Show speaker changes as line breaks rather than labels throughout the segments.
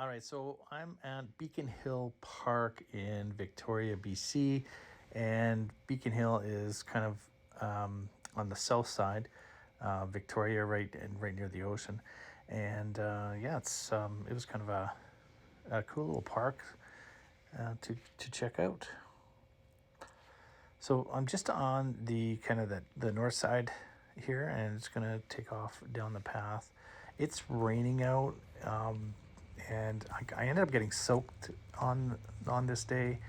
All right, so I'm at Beacon Hill Park in Victoria, BC, and Beacon Hill is kind of on the south side, Victoria, right near the ocean, and yeah, it was kind of a cool little park to check out. So I'm just on the kind of the north side here, and it's gonna take off down the path. It's raining out, and I ended up getting soaked on this day,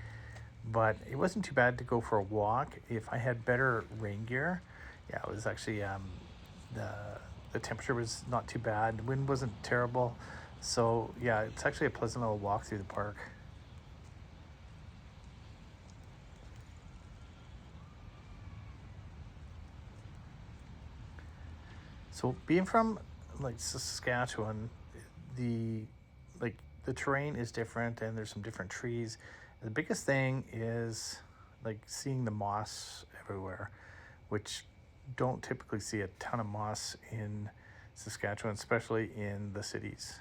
but it wasn't too bad to go for a walk. If I had better rain gear, yeah, it was actually the the temperature was not too bad. The wind wasn't terrible, so yeah, it's actually a pleasant little walk through the park. So being from like Saskatchewan, the the terrain is different and there's some different trees. The biggest thing is like seeing the moss everywhere, which don't typically see a ton of moss in Saskatchewan, especially in the cities.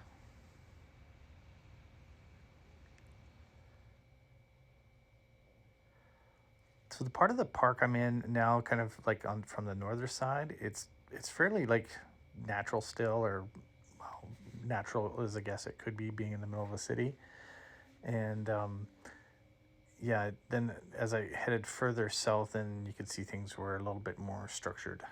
So the part of the park I'm in now, kind of like on from the northern side, it's fairly like natural still, or well, natural as I guess it could be being in the middle of a city. And yeah, then as I headed further south, and you could see things were a little bit more structured.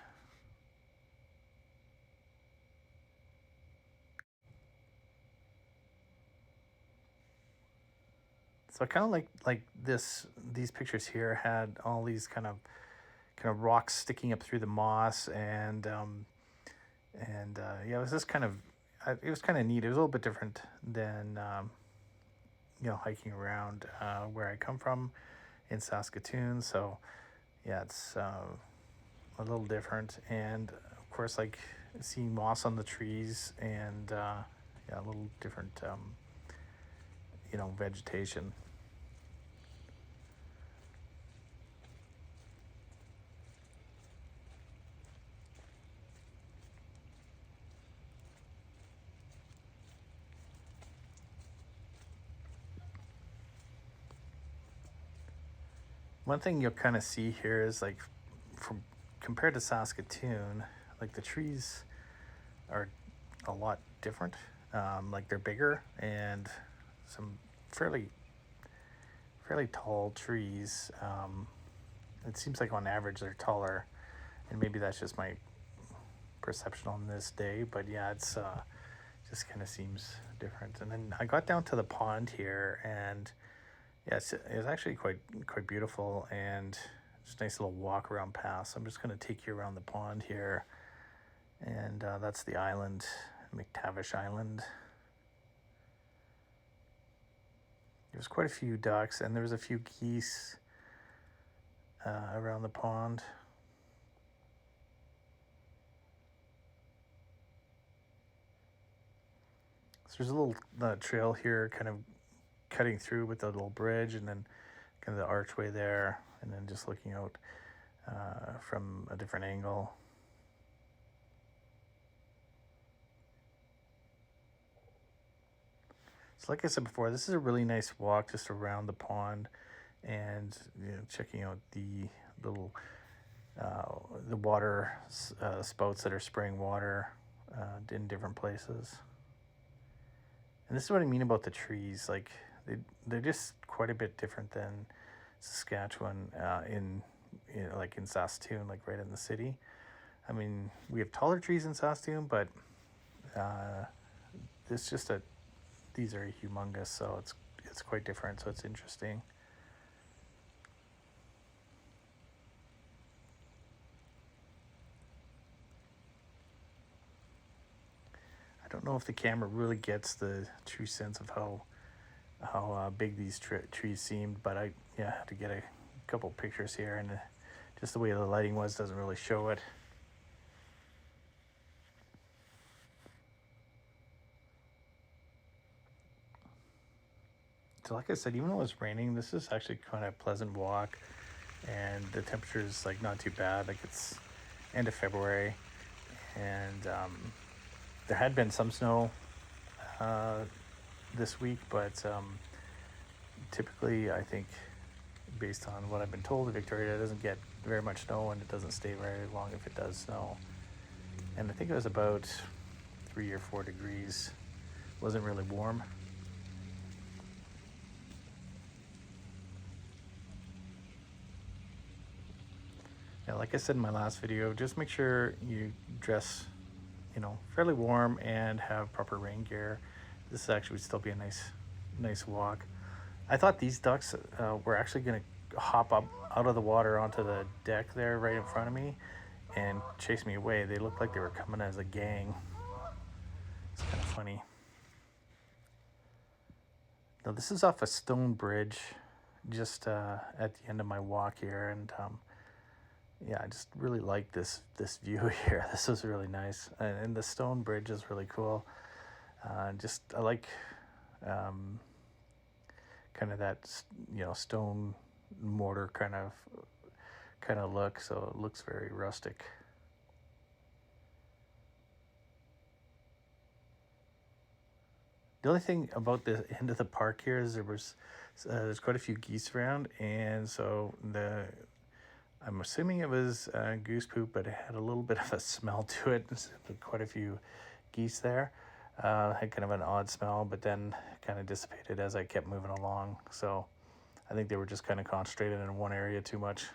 So I kind of like this. These pictures here had all these kind of rocks sticking up through the moss, and yeah, it was just kind of it was kind of neat. It was a little bit different than hiking around where I come from in Saskatoon. So yeah, it's a little different, and of course, like seeing moss on the trees and yeah, a little different, vegetation. One thing you'll kind of see here is like from compared to Saskatoon, like the trees are a lot different. Like they're bigger and some fairly fairly tall trees. It seems like on average they're taller, and maybe that's just my perception on this day. But yeah, it's just kind of seems different. And then I got down to the pond here, and yeah, it's actually quite beautiful, and just a nice little walk around path. So I'm just going to take you around the pond here, and that's the island, McTavish Island. There's quite a few ducks, and there's a few geese around the pond. So there's a little trail here, kind of cutting through with the little bridge, and then kind of the archway there, and then just looking out from a different angle. So, like I said before, this is a really nice walk just around the pond, and checking out the little the water spouts that are spraying water in different places. And this is what I mean about the trees. Like they're just quite a bit different than Saskatchewan like in Saskatoon, like right in the city. I mean, we have taller trees in Saskatoon, but uh, it's just a these are humongous, so it's quite different. So it's interesting. I don't know if the camera really gets the true sense of how big these trees seemed, but I yeah had to get a couple pictures here, and just the way the lighting was doesn't really show it. So like I said, even though it's raining, this is actually kind of a pleasant walk, and the temperature is like not too bad. Like it's end of February, and there had been some snow uh, this week, but typically I think, based on what I've been told, Victoria doesn't get very much snow, and it doesn't stay very long if it does snow. And I think it was about 3 or 4 degrees. Wasn't really warm. Yeah, like I said in my last video, just make sure you dress, fairly warm and have proper rain gear. This actually would still be a nice walk. I thought these ducks were actually going to hop up out of the water onto the deck there right in front of me and chase me away. They looked like they were coming as a gang. It's kind of funny. Now this is off a stone bridge just at the end of my walk here, and yeah, I just really like this view here. This is really nice, and the stone bridge is really cool. I like kind of that stone mortar kind of look, so it looks very rustic. The only thing about the end of the park here is there's quite a few geese around, and so I'm assuming it was goose poop, but it had a little bit of a smell to it. Quite a few geese there. Had kind of an odd smell, but then kind of dissipated as I kept moving along. So I think they were just kind of concentrated in one area too much.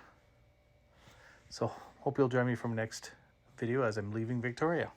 So hope you'll join me from next video as I'm leaving Victoria.